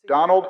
Donald?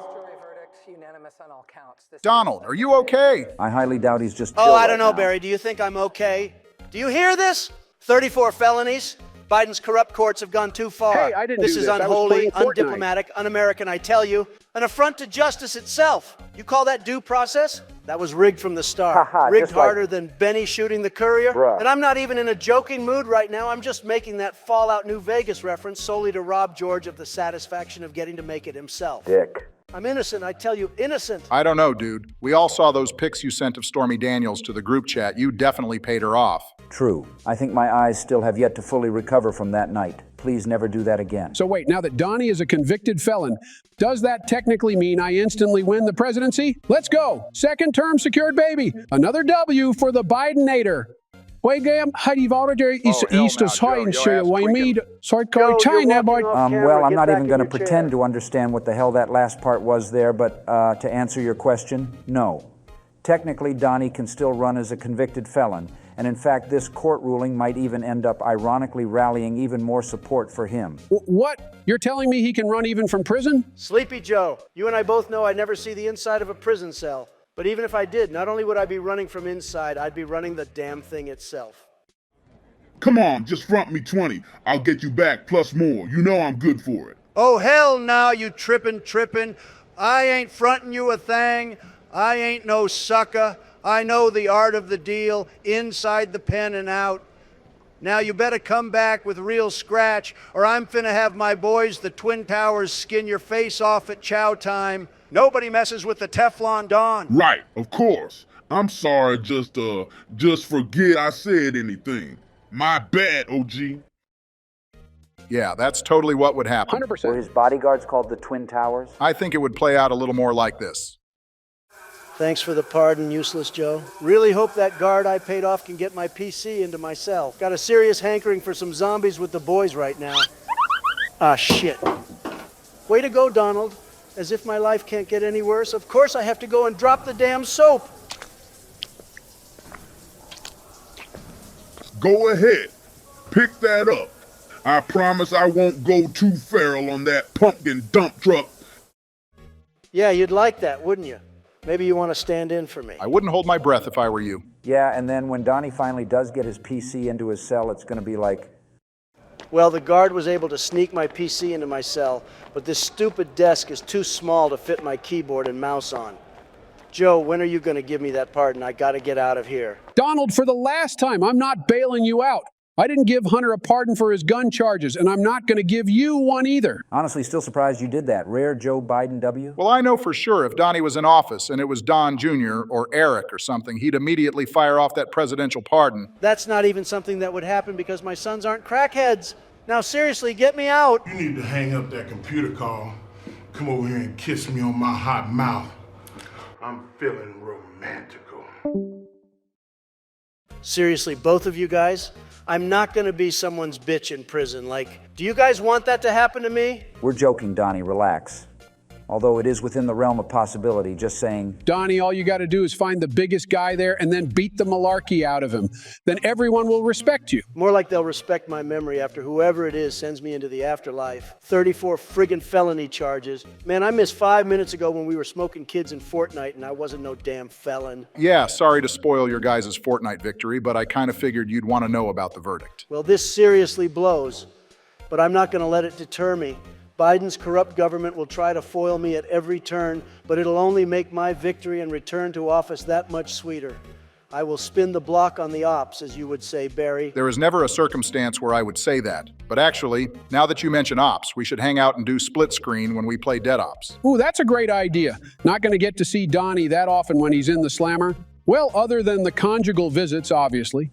Donald, are you okay? I highly doubt he's just... Oh, I don't know, Barry. Do you think I'm okay? Do you hear this? 34 felonies. Biden's corrupt courts have gone too far. Hey, I didn't This do is this. I was unholy, playing Fortnite. undiplomatic, un-American, I tell you. An affront to justice itself. You call that due process? That was rigged from the start. Rigged just like- harder than Benny shooting the courier. Bruh. And I'm not even in a joking mood right now. I'm just making that Fallout New Vegas reference solely to rob George of the satisfaction of getting to make it himself. Dick. I'm innocent, I tell you, innocent. I don't know, dude. We all saw those pics you sent of Stormy Daniels to the group chat. You definitely paid her off. True. I think my eyes still have yet to fully recover from that night. Please never do that again. So wait, now that Donnie is a convicted felon, does that technically mean I instantly win the presidency? Let's go. Second term secured, baby. Another W for the Bidenator. Hell no, Joe. You're walking Well, I'm Get not back even in going to your chair. pretend to understand what the hell that last part was there, but to answer your question, no. Technically, Donnie can still run as a convicted felon, and in fact, this court ruling might even end up ironically rallying even more support for him. What? You're telling me he can run even from prison? Sleepy Joe, you and I both know I never see the inside of a prison cell. But even if I did, not only would I be running from inside, I'd be running the damn thing itself. Come on, just front me 20. I'll get you back plus more. You know I'm good for it. Oh, hell now, you trippin'. I ain't frontin' you a thing. I ain't no sucker. I know the art of the deal, inside the pen and out. Now you better come back with real scratch, or I'm finna have my boys, the Twin Towers, skin your face off at chow time. Nobody messes with the Teflon Don. Right, of course. I'm sorry, just forget I said anything. My bad, OG. Yeah, that's totally what would happen. 100%. Were his bodyguards called the Twin Towers? I think it would play out a little more like this. Thanks for the pardon, useless Joe. Really hope that guard I paid off can get my PC into my cell. Got a serious hankering for some zombies with the boys right now. Ah, shit. Way to go, Donald. As if my life can't get any worse. Of course I have to go and drop the damn soap. Go ahead. Pick that up. I promise I won't go too feral on that pumpkin dump truck. Yeah, you'd like that, wouldn't you? Maybe you want to stand in for me. I wouldn't hold my breath if I were you. Yeah, and then when Donnie finally does get his PC into his cell, it's going to be like... Well, the guard was able to sneak my PC into my cell, but this stupid desk is too small to fit my keyboard and mouse on. Joe, when are you going to give me that pardon? I got to get out of here. Donald, for the last time, I'm not bailing you out. I didn't give Hunter a pardon for his gun charges, and I'm not going to give you one either. Honestly, still surprised you did that. Rare Joe Biden W. Well, I know for sure if Donnie was in office and it was Don Jr. or Eric or something, he'd immediately fire off that presidential pardon. That's not even something that would happen because my sons aren't crackheads. Now, seriously, get me out. You need to hang up that computer call. Come over here and kiss me on my hot mouth. I'm feeling romantical. Seriously, both of you guys, I'm not going to be someone's bitch in prison. Like, do you guys want that to happen to me? We're joking, Donnie. Relax. Although it is within the realm of possibility, just saying... Donnie, all you got to do is find the biggest guy there and then beat the malarkey out of him. Then everyone will respect you. More like they'll respect my memory after whoever it is sends me into the afterlife. 34 friggin' felony charges. Man, I missed 5 minutes ago when we were smoking kids in Fortnite and I wasn't no damn felon. Yeah, sorry to spoil your guys' Fortnite victory, but I kind of figured you'd want to know about the verdict. Well, this seriously blows, but I'm not going to let it deter me. Biden's corrupt government will try to foil me at every turn, but it'll only make my victory and return to office that much sweeter. I will spin the block on the ops, as you would say, Barry. There is never a circumstance where I would say that. But actually, now that you mention ops, we should hang out and do split screen when we play Dead Ops. Ooh, that's a great idea. Not going to get to see Donnie that often when he's in the slammer. Well, other than the conjugal visits, obviously.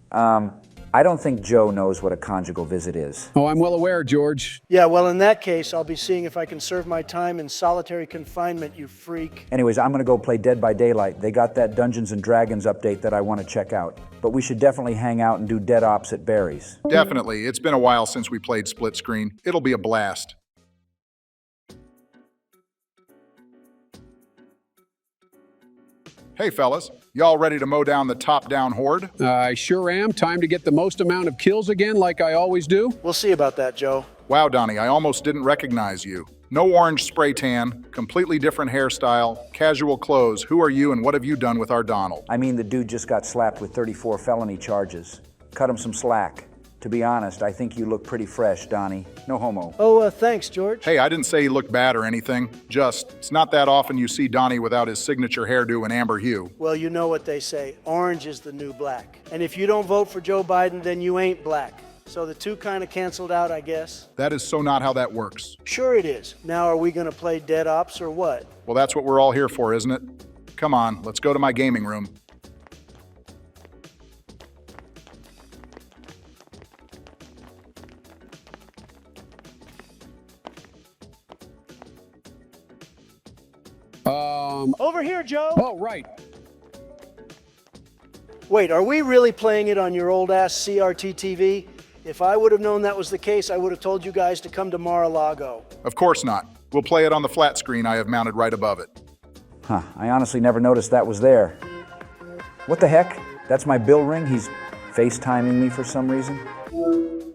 I don't think Joe knows what a conjugal visit is. Oh, I'm well aware, George. Yeah, well, in that case, I'll be seeing if I can serve my time in solitary confinement, you freak. Anyways, I'm going to go play Dead by Daylight. They got that Dungeons & Dragons update that I want to check out. But we should definitely hang out and do Dead Ops at Barry's. Definitely. It's been a while since we played split screen. It'll be a blast. Hey, fellas. Y'all ready to mow down the top-down horde? I sure am. Time to get the most amount of kills again, like I always do. We'll see about that, Joe. Wow, Donnie, I almost didn't recognize you. No orange spray tan, completely different hairstyle, casual clothes. Who are you and what have you done with our Donald? I mean, the dude just got slapped with 34 felony charges. Cut him some slack. To be honest, I think you look pretty fresh, Donnie. No homo. Oh, thanks, George. Hey, I didn't say he looked bad or anything. Just, it's not that often you see Donnie without his signature hairdo and amber hue. Well, you know what they say. Orange is the new black. And if you don't vote for Joe Biden, then you ain't black. So the two kind of canceled out, I guess. That is so not how that works. Sure it is. Now are we going to play dead ops or what? Well, that's what we're all here for, isn't it? Come on, let's go to my gaming room. Over here, Joe. Oh, right. Wait, are we really playing it on your old ass CRT TV? If I would have known that was the case, I would have told you guys to come to Mar-a-Lago. Of course not. We'll play it on the flat screen I have mounted right above it. Huh, I honestly never noticed that was there. What the heck? That's my bill ring? He's FaceTiming me for some reason?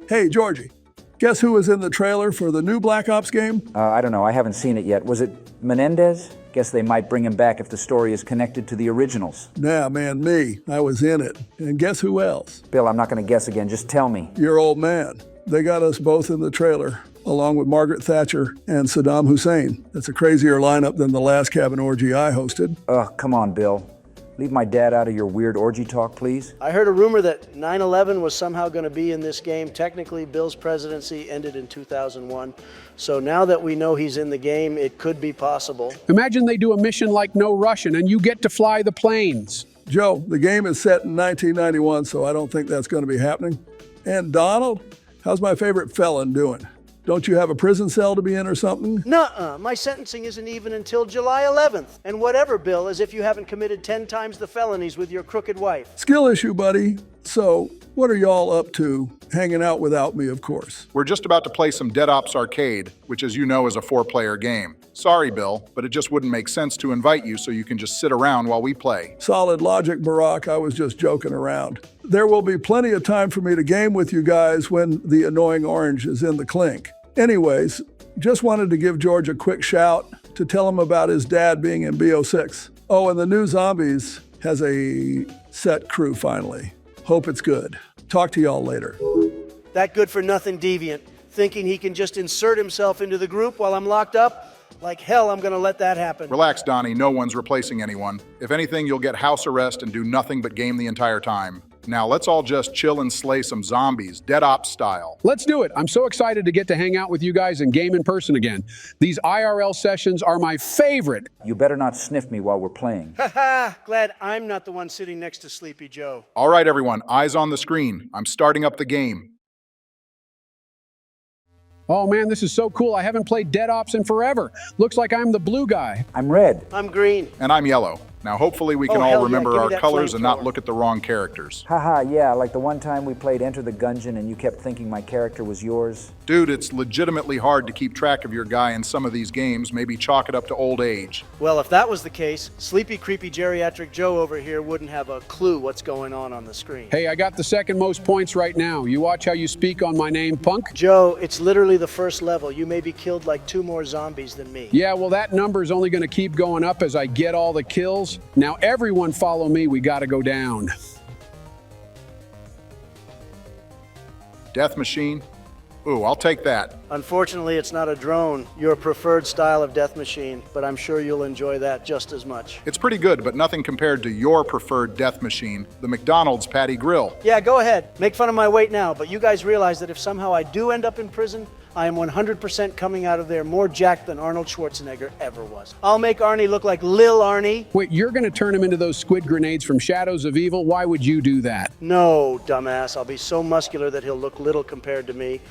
Hey, Georgie, guess who was in the trailer for the new Black Ops game? I don't know, I haven't seen it yet. Was it Menendez? Guess they might bring him back if the story is connected to the originals. Nah, man, me. I was in it. And guess who else? Bill, I'm not gonna guess again, just tell me. Your old man. They got us both in the trailer, along with Margaret Thatcher and Saddam Hussein. That's a crazier lineup than the last cabin orgy I hosted. Ugh, come on, Bill. Leave my dad out of your weird orgy talk, please. I heard a rumor that 9/11 was somehow going to be in this game. Technically, Bill's presidency ended in 2001. So now that we know he's in the game, it could be possible. Imagine they do a mission like No Russian and you get to fly the planes. Joe, the game is set in 1991, so I don't think that's going to be happening. And Donald, how's my favorite felon doing? Don't you have a prison cell to be in or something? Nuh-uh, my sentencing isn't even until July 11th. And whatever, Bill, as if you haven't committed 10 times the felonies with your crooked wife. Skill issue, buddy. So, what are y'all up to? Hanging out without me, of course. We're just about to play some Dead Ops Arcade, which as you know is a 4-player game. Sorry, Bill, but it just wouldn't make sense to invite you so you can just sit around while we play. Solid logic, Barack. I was just joking around. There will be plenty of time for me to game with you guys when the annoying orange is in the clink. Anyways, just wanted to give George a quick shout to tell him about his dad being in BO6. Oh, and the new Zombies has a set crew finally. Hope it's good. Talk to y'all later. That good-for-nothing deviant, thinking he can just insert himself into the group while I'm locked up? Like hell, I'm gonna let that happen. Relax, Donnie. No one's replacing anyone. If anything, you'll get house arrest and do nothing but game the entire time. Now, let's all just chill and slay some zombies, Dead Ops style. Let's do it. I'm so excited to get to hang out with you guys and game in person again. These IRL sessions are my favorite. You better not sniff me while we're playing. Haha, glad I'm not the one sitting next to Sleepy Joe. All right, everyone, eyes on the screen. I'm starting up the game. Oh man, this is so cool. I haven't played Dead Ops in forever. Looks like I'm the blue guy. I'm red. I'm green. And I'm yellow. Now, hopefully we can Oh, all hell yeah, remember give me our that colors and not flamethrower. look at the wrong characters. Haha, yeah, like the one time we played Enter the Gungeon and you kept thinking my character was yours. Dude, it's legitimately hard to keep track of your guy in some of these games. Maybe chalk it up to old age. Well, if that was the case, sleepy, creepy geriatric Joe over here wouldn't have a clue what's going on the screen. Hey, I got the second most points right now. You watch how you speak on my name, punk? Joe, it's literally the first level. You maybe killed like 2 more zombies than me. Yeah, well, that number's only going to keep going up as I get all the kills. Now, everyone follow me. We got to go down. Death Machine? Ooh, I'll take that. Unfortunately, it's not a drone, your preferred style of death machine, but I'm sure you'll enjoy that just as much. It's pretty good, but nothing compared to your preferred death machine, the McDonald's Patty Grill. Yeah, go ahead. Make fun of my weight now, but you guys realize that if somehow I do end up in prison, I am 100% coming out of there more jacked than Arnold Schwarzenegger ever was. I'll make Arnie look like Lil Arnie. Wait, you're going to turn him into those squid grenades from Shadows of Evil? Why would you do that? No, dumbass. I'll be so muscular that he'll look little compared to me.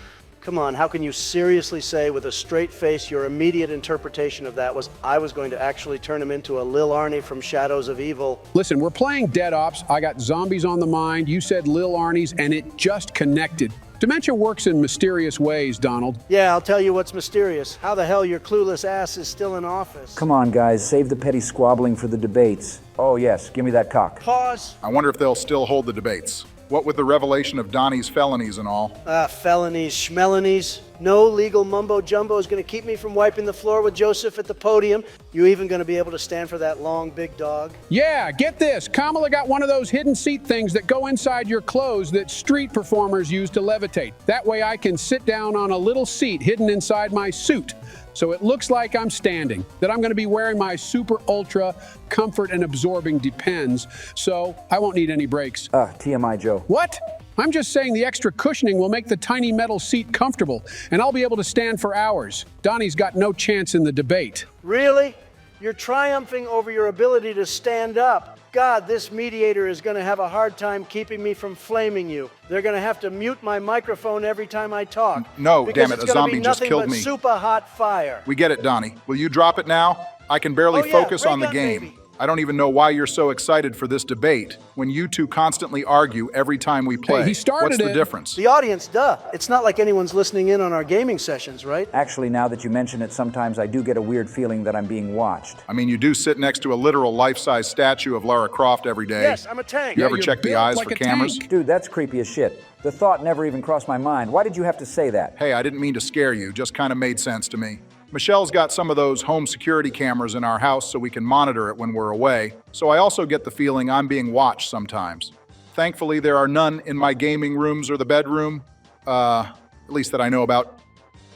Come on, how can you seriously say with a straight face your immediate interpretation of that was I was going to actually turn him into a Lil Arnie from Shadows of Evil? Listen, we're playing Dead Ops. I got zombies on the mind. You said Lil Arnie's, and it just connected. Dementia works in mysterious ways, Donald. Yeah, I'll tell you what's mysterious. How the hell your clueless ass is still in office. Come on, guys, save the petty squabbling for the debates. Oh yes, give me that cock. Pause. I wonder if they'll still hold the debates. What with the revelation of Donnie's felonies and all? Felonies, schmelonies. No legal mumbo-jumbo is going to keep me from wiping the floor with Joseph at the podium. You even going to be able to stand for that long, big dog? Yeah, get this. Kamala got one of those hidden seat things that go inside your clothes that street performers use to levitate. That way I can sit down on a little seat hidden inside my suit. So it looks like I'm standing, that I'm going to be wearing my super ultra comfort and absorbing Depends, so I won't need any brakes. TMI, Joe. What? I'm just saying the extra cushioning will make the tiny metal seat comfortable, and I'll be able to stand for hours. Donnie's got no chance in the debate. Really? You're triumphing over your ability to stand up. God, this mediator is going to have a hard time keeping me from flaming you. They're going to have to mute my microphone every time I talk. No, damn it, a zombie just killed me. Super hot fire. We get it, Donnie. Will you drop it now? I can barely focus on the game. Baby. I don't even know why you're so excited for this debate when you two constantly argue every time we play. Hey, he started What's the it. difference? The audience, duh. It's not like anyone's listening in on our gaming sessions, right? Actually, now that you mention it, sometimes I do get a weird feeling that I'm being watched. I mean, you do sit next to a literal life-size statue of Lara Croft every day. Yes, I'm a tank. You ever you're check the built eyes like for a cameras? tank. Dude, that's creepy as shit. The thought never even crossed my mind. Why did you have to say that? Hey, I didn't mean to scare you, just kind of made sense to me. Michelle's got some of those home security cameras in our house so we can monitor it when we're away, so I also get the feeling I'm being watched sometimes. Thankfully, there are none in my gaming rooms or the bedroom, at least that I know about.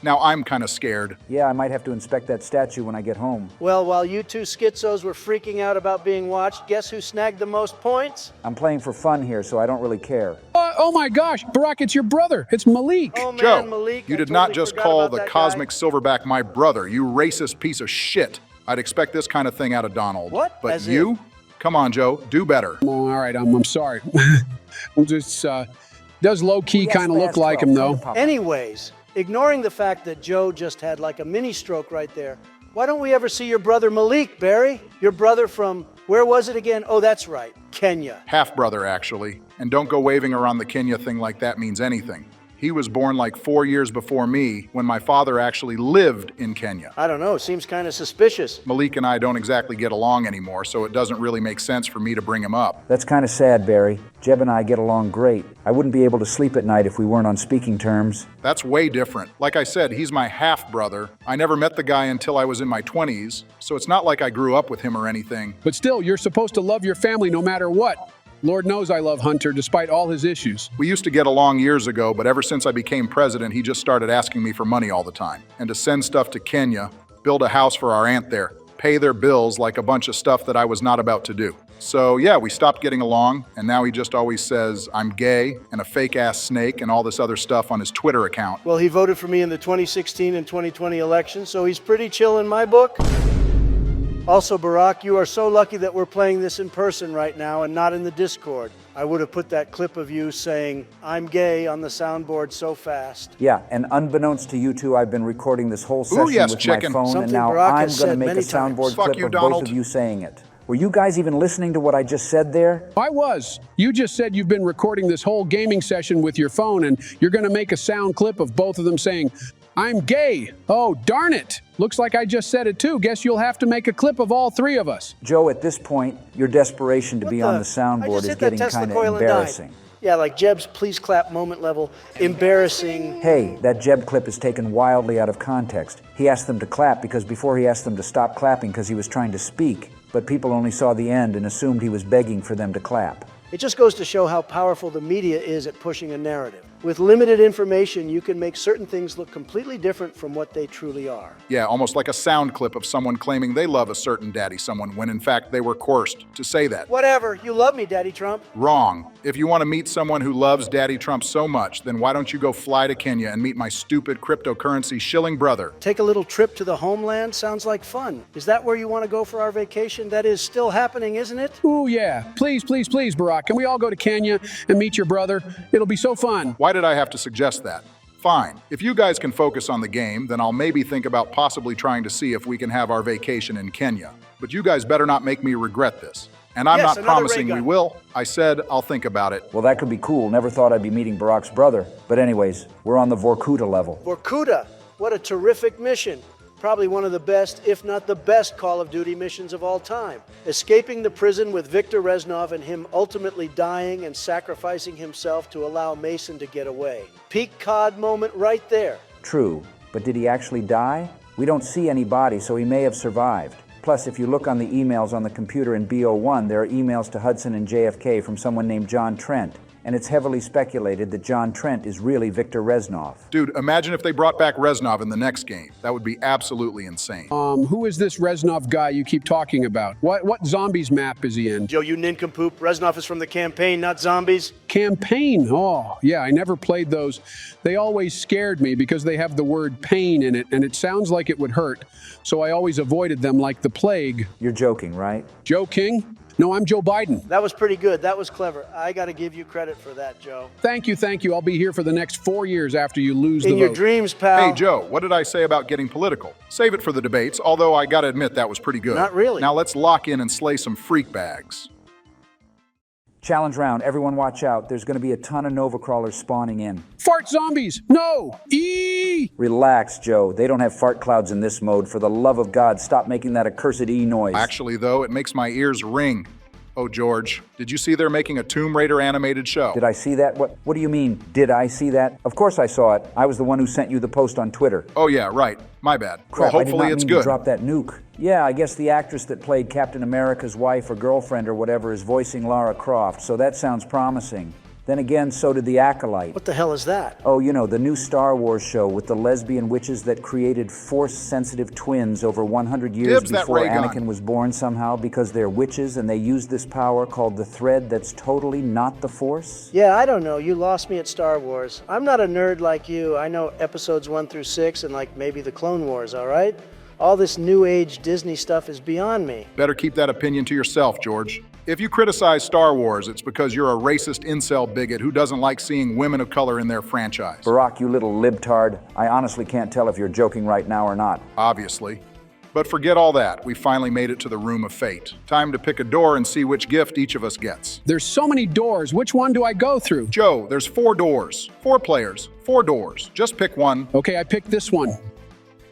Now I'm kind of scared. Yeah, I might have to inspect that statue when I get home. Well, while you two schizos were freaking out about being watched, guess who snagged the most points? I'm playing for fun here, so I don't really care. Oh my gosh, Barack, it's your brother. It's Malik. Oh man, Joe, Malik, you I did not totally just forgot call about the that cosmic guy. silverback my brother, you racist piece of shit. I'd expect this kind of thing out of Donald. What? But As you? Come on, Joe, do better. All right, I'm sorry. I'm just, does low-key Yes, kind of look fast like 12. him, Come though. to Papa. Anyways, ignoring the fact that Joe just had like a mini stroke right there, why don't we ever see your brother Malik, Barry? Your brother from, where was it again? Oh, that's right, Kenya. Half-brother, actually. And don't go waving around the Kenya thing like that means anything. He was born like 4 years before me when my father actually lived in Kenya. I don't know, seems kind of suspicious. Malik and I don't exactly get along anymore, so it doesn't really make sense for me to bring him up. That's kind of sad, Barry. Jeb and I get along great. I wouldn't be able to sleep at night if we weren't on speaking terms. That's way different. Like I said, he's my half-brother. I never met the guy until I was in my 20s, so it's not like I grew up with him or anything. But still, you're supposed to love your family no matter what. Lord knows I love Hunter despite all his issues. We used to get along years ago, but ever since I became president, he just started asking me for money all the time. And to send stuff to Kenya, build a house for our aunt there, pay their bills, like a bunch of stuff that I was not about to do. So yeah, we stopped getting along, and now he just always says I'm gay and a fake-ass snake and all this other stuff on his Twitter account. Well, he voted for me in the 2016 and 2020 elections, so he's pretty chill in my book. Also, Barack, you are so lucky that we're playing this in person right now and not in the Discord. I would have put that clip of you saying, I'm gay on the soundboard so fast. Yeah, and unbeknownst to you two, I've been recording this whole session yes, with chicken. my phone, Something and now Barack I'm has going to said make a many times. soundboard Fuck clip you, of Donald. both of you saying it. Were you guys even listening to what I just said there? I was. You just said you've been recording this whole gaming session with your phone, and you're going to make a sound clip of both of them saying, I'm gay. Oh, darn it. Looks like I just said it too. Guess you'll have to make a clip of all three of us. Joe, at this point, your desperation to be on the I soundboard just is hit that getting Tesla kind of coil and died. embarrassing. Yeah, like Jeb's please clap moment level. Embarrassing. Hey, that Jeb clip is taken wildly out of context. He asked them to clap because before he asked them to stop clapping because he was trying to speak, but people only saw the end and assumed he was begging for them to clap. It just goes to show how powerful the media is at pushing a narrative. With limited information, you can make certain things look completely different from what they truly are. Yeah, almost like a sound clip of someone claiming they love a certain daddy someone when in fact they were coerced to say that. Whatever, you love me, Daddy Trump. Wrong. If you want to meet someone who loves Daddy Trump so much, then why don't you go fly to Kenya and meet my stupid cryptocurrency shilling brother? Take a little trip to the homeland sounds like fun. Is that where you want to go for our vacation? That is still happening, isn't it? Ooh, yeah. Please, please, please, Barack. Can we all go to Kenya and meet your brother? It'll be so fun. Why did I have to suggest that? Fine. If you guys can focus on the game, then I'll maybe think about possibly trying to see if we can have our vacation in Kenya. But you guys better not make me regret this. And I'm Yes, not another promising ray we gun. will. I said I'll think about it. Well, that could be cool. Never thought I'd be meeting Barack's brother. But anyways, we're on the Vorkuta level. Vorkuta, what a terrific mission. Probably one of the best, if not the best, Call of Duty missions of all time. Escaping the prison with Viktor Reznov and him ultimately dying and sacrificing himself to allow Mason to get away. Peak COD moment right there. True, but did he actually die? We don't see any body, so he may have survived. Plus, if you look on the emails on the computer in BO1, there are emails to Hudson and JFK from someone named John Trent. And it's heavily speculated that John Trent is really Viktor Reznov. Dude, imagine if they brought back Reznov in the next game. That would be absolutely insane. Who is this Reznov guy you keep talking about? What zombies map is he in? Joe, you nincompoop. Reznov is from the campaign, not zombies. Campaign? Oh, yeah, I never played those. They always scared me because they have the word pain in it, and it sounds like it would hurt. So I always avoided them like the plague. You're joking, right? Joking? No, I'm Joe Biden. That was pretty good. That was clever. I got to give you credit for that, Joe. Thank you, thank you. I'll be here for the next 4 years after you lose the vote. In your dreams, pal. Hey, Joe, what did I say about getting political? Save it for the debates, although I gotta admit that was pretty good. Not really. Now let's lock in and slay some freak bags. Challenge round, everyone watch out. There's gonna be a ton of Nova crawlers spawning in. Fart zombies! No! Relax, Joe. They don't have fart clouds in this mode. For the love of God, stop making that accursed E noise. Actually, though, it makes my ears ring. Oh, George, did you see they're making a Tomb Raider animated show? Did I see that? What do you mean, did I see that? Of course I saw it. I was the one who sent you the post on Twitter. Oh yeah, right. My bad. Crap, well, I did hopefully not it's mean to good. drop that nuke. Yeah, I guess the actress that played Captain America's wife or girlfriend or whatever is voicing Lara Croft, so that sounds promising. Then again, so did the Acolyte. What the hell is that? Oh, you know, the new Star Wars show with the lesbian witches that created Force-sensitive twins over 100 years Dibs that before ray gun. Anakin was born somehow because they're witches and they use this power called the thread that's totally not the Force? Yeah, I don't know. You lost me at Star Wars. I'm not a nerd like you. I know episodes 1 through 6 and like maybe the Clone Wars, all right? All this new age Disney stuff is beyond me. Better keep that opinion to yourself, George. If you criticize Star Wars, it's because you're a racist incel bigot who doesn't like seeing women of color in their franchise. Barack, you little libtard. I honestly can't tell if you're joking right now or not. Obviously. But forget all that. We finally made it to the Room of Fate. Time to pick a door and see which gift each of us gets. There's so many doors. Which one do I go through? Joe, there's 4 doors. 4 players. 4 doors. Just pick one. Okay, I picked this one.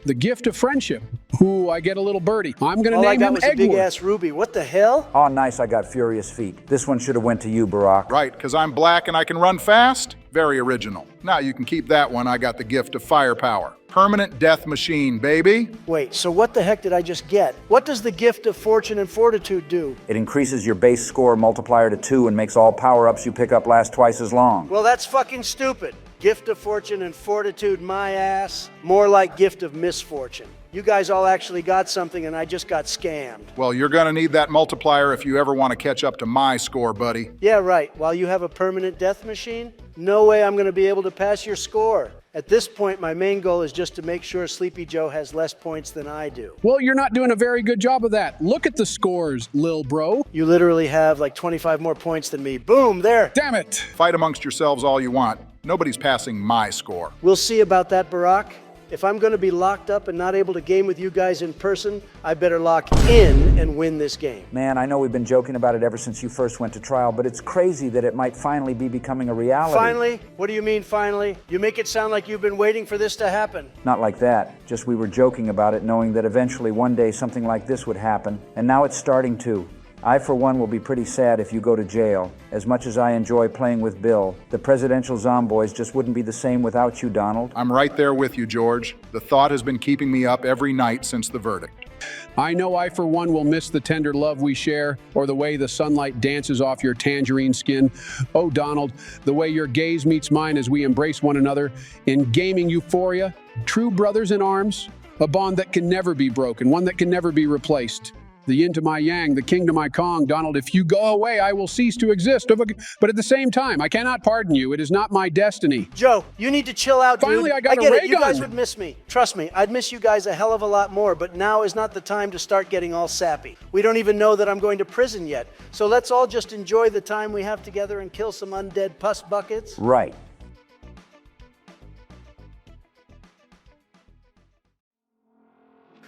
The gift of friendship. Ooh, I get a little birdie. I'm gonna All I name got him was a Eggwood. big-ass ruby. What the hell? Oh, nice, I got furious feet. This one should have went to you, Barack. Right, because I'm black and I can run fast? Very original. Now you can keep that one. I got the gift of firepower. Permanent death machine, baby. Wait, so what the heck did I just get? What does the gift of fortune and fortitude do? It increases your base score multiplier to 2 and makes all power-ups you pick up last twice as long. Well, that's fucking stupid. Gift of fortune and fortitude, my ass. More like gift of misfortune. You guys all actually got something and I just got scammed. Well, you're gonna need that multiplier if you ever want to catch up to my score, buddy. Yeah, right. While you have a permanent death machine, no way I'm gonna be able to pass your score. At this point, my main goal is just to make sure Sleepy Joe has less points than I do. Well, you're not doing a very good job of that. Look at the scores, lil bro. You literally have like 25 more points than me. Boom, there. Damn it. Fight amongst yourselves all you want. Nobody's passing my score. We'll see about that, Barack. If I'm going to be locked up and not able to game with you guys in person, I better lock in and win this game. Man, I know we've been joking about it ever since you first went to trial, but it's crazy that it might finally be becoming a reality. Finally? What do you mean, finally? You make it sound like you've been waiting for this to happen. Not like that. Just we were joking about it, knowing that eventually one day something like this would happen. And now it's starting to. I, for one, will be pretty sad if you go to jail. As much as I enjoy playing with Bill, the Presidential Zomboys just wouldn't be the same without you, Donald. I'm right there with you, George. The thought has been keeping me up every night since the verdict. I know I, for one, will miss the tender love we share, or the way the sunlight dances off your tangerine skin. Oh, Donald, the way your gaze meets mine as we embrace one another in gaming euphoria, true brothers in arms, a bond that can never be broken, one that can never be replaced. The yin to my yang, the king to my kong. Donald, if you go away, I will cease to exist. But at the same time, I cannot pardon you. It is not my destiny. Joe, you need to chill out, dude. Finally, I got a get ray it. You guys gun. would miss me. Trust me, I'd miss you guys a hell of a lot more, but now is not the time to start getting all sappy. We don't even know that I'm going to prison yet. So let's all just enjoy the time we have together and kill some undead pus buckets. Right.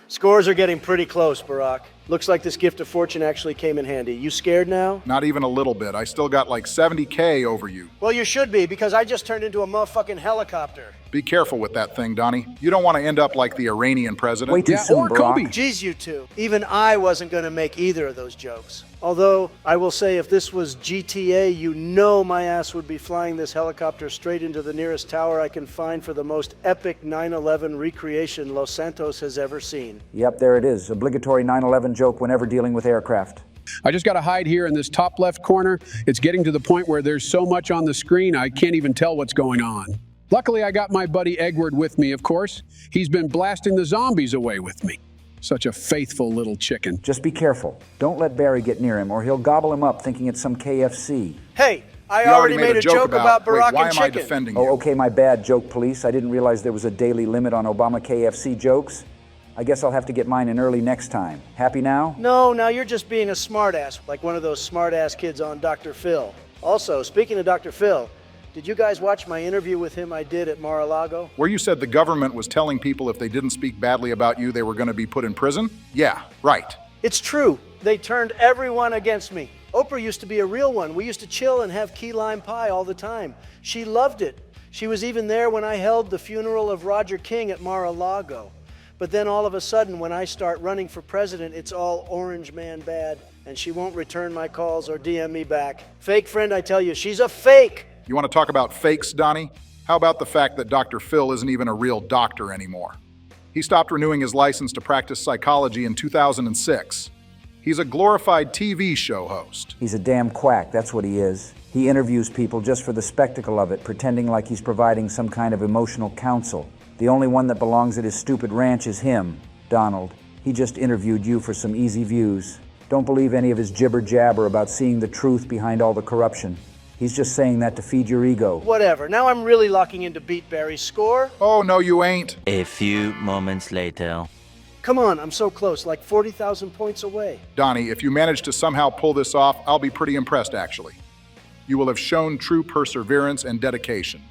Scores are getting pretty close, Barack. Looks like this gift of fortune actually came in handy. You scared now? Not even a little bit. I still got like 70K over you. Well, you should be, because I just turned into a motherfucking helicopter. Be careful with that thing, Donnie. You don't want to end up like the Iranian president. Way too Yeah, soon, or Barack. Kobe. Geez, you two. Even I wasn't going to make either of those jokes. Although, I will say, if this was GTA, you know my ass would be flying this helicopter straight into the nearest tower I can find for the most epic 9/11 recreation Los Santos has ever seen. Yep, there it is. Obligatory 9/11 joke whenever dealing with aircraft. I just got to hide here in this top left corner. It's getting to the point where there's so much on the screen I can't even tell what's going on. Luckily, I got my buddy Edward with me, of course. He's been blasting the zombies away with me. Such a faithful little chicken. Just be careful. Don't let Barry get near him, or he'll gobble him up thinking it's some KFC. Hey, I You already made a joke about Wait, Barack why and am I chicken. defending you? Oh, okay, my bad, joke police. I didn't realize there was a daily limit on Obama KFC jokes. I guess I'll have to get mine in early next time. Happy now? No, now you're just being a smartass, like one of those smartass kids on Dr. Phil. Also, speaking of Dr. Phil, did you guys watch my interview with him I did at Mar-a-Lago? Where you said the government was telling people if they didn't speak badly about you, they were going to be put in prison? Yeah, right. It's true. They turned everyone against me. Oprah used to be a real one. We used to chill and have key lime pie all the time. She loved it. She was even there when I held the funeral of Roger King at Mar-a-Lago. But then all of a sudden, when I start running for president, it's all orange man bad, and she won't return my calls or DM me back. Fake friend, I tell you, she's a fake. You want to talk about fakes, Donnie? How about the fact that Dr. Phil isn't even a real doctor anymore? He stopped renewing his license to practice psychology in 2006. He's a glorified TV show host. He's a damn quack, that's what he is. He interviews people just for the spectacle of it, pretending like he's providing some kind of emotional counsel. The only one that belongs at his stupid ranch is him, Donald. He just interviewed you for some easy views. Don't believe any of his jibber-jabber about seeing the truth behind all the corruption. He's just saying that to feed your ego. Whatever. Now I'm really locking in to beat Barry's score. Oh, no, you ain't. A few moments later. Come on, I'm so close, like 40,000 points away. Donnie, if you manage to somehow pull this off, I'll be pretty impressed, actually. You will have shown true perseverance and dedication.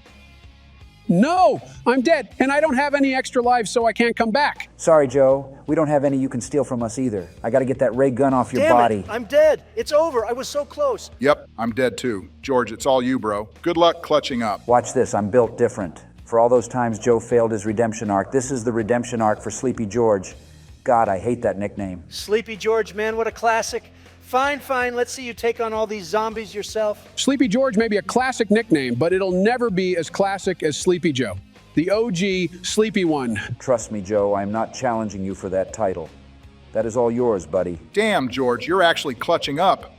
No, I'm dead, and I don't have any extra lives, so I can't come back. Sorry, Joe. We don't have any you can steal from us either. I gotta get that ray gun off your Damn body. it, I'm dead. It's over. I was so close. Yep, I'm dead too. George, it's all you, bro. Good luck clutching up. Watch this, I'm built different. For all those times Joe failed his redemption arc, this is the redemption arc for Sleepy George. God, I hate that nickname. Sleepy George, man, what a classic. Fine, fine, let's see you take on all these zombies yourself. Sleepy George may be a classic nickname, but it'll never be as classic as Sleepy Joe. The OG Sleepy One. Trust me, Joe, I'm not challenging you for that title. That is all yours, buddy. Damn, George, you're actually clutching up.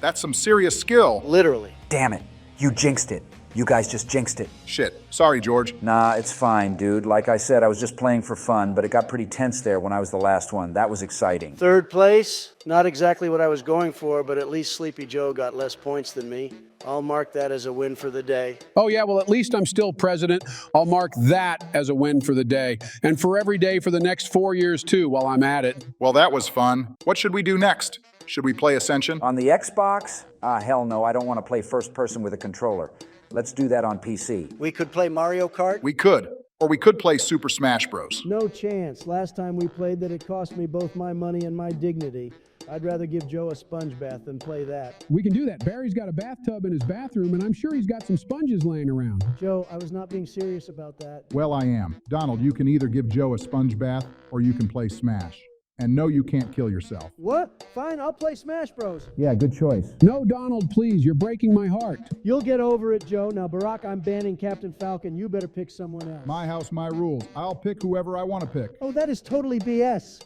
That's some serious skill. Literally. Damn it, you jinxed it. You guys just jinxed it. Shit. Sorry, George. Nah, it's fine, dude. Like I said, I was just playing for fun, but it got pretty tense there when I was the last one. That was exciting. Third place, not exactly what I was going for, but at least Sleepy Joe got less points than me. I'll mark that as a win for the day. Oh yeah, well at least I'm still president. I'll mark that as a win for the day. And for every day for the next 4 years too, while I'm at it. Well, that was fun. What should we do next? Should we play Ascension? On the Xbox? Ah, hell no, I don't want to play first person with a controller. Let's do that on PC. We could play Mario Kart? We could. Or we could play Super Smash Bros. No chance. Last time we played that, it cost me both my money and my dignity. I'd rather give Joe a sponge bath than play that. We can do that. Barry's got a bathtub in his bathroom, and I'm sure he's got some sponges laying around. Joe, I was not being serious about that. Well, I am. Donald, you can either give Joe a sponge bath or you can play Smash. And no, you can't kill yourself. What? Fine, I'll play Smash Bros. Yeah, good choice. No, Donald, please. You're breaking my heart. You'll get over it, Joe. Now, Barack, I'm banning Captain Falcon. You better pick someone else. My house, my rules. I'll pick whoever I want to pick. Oh, that is totally BS.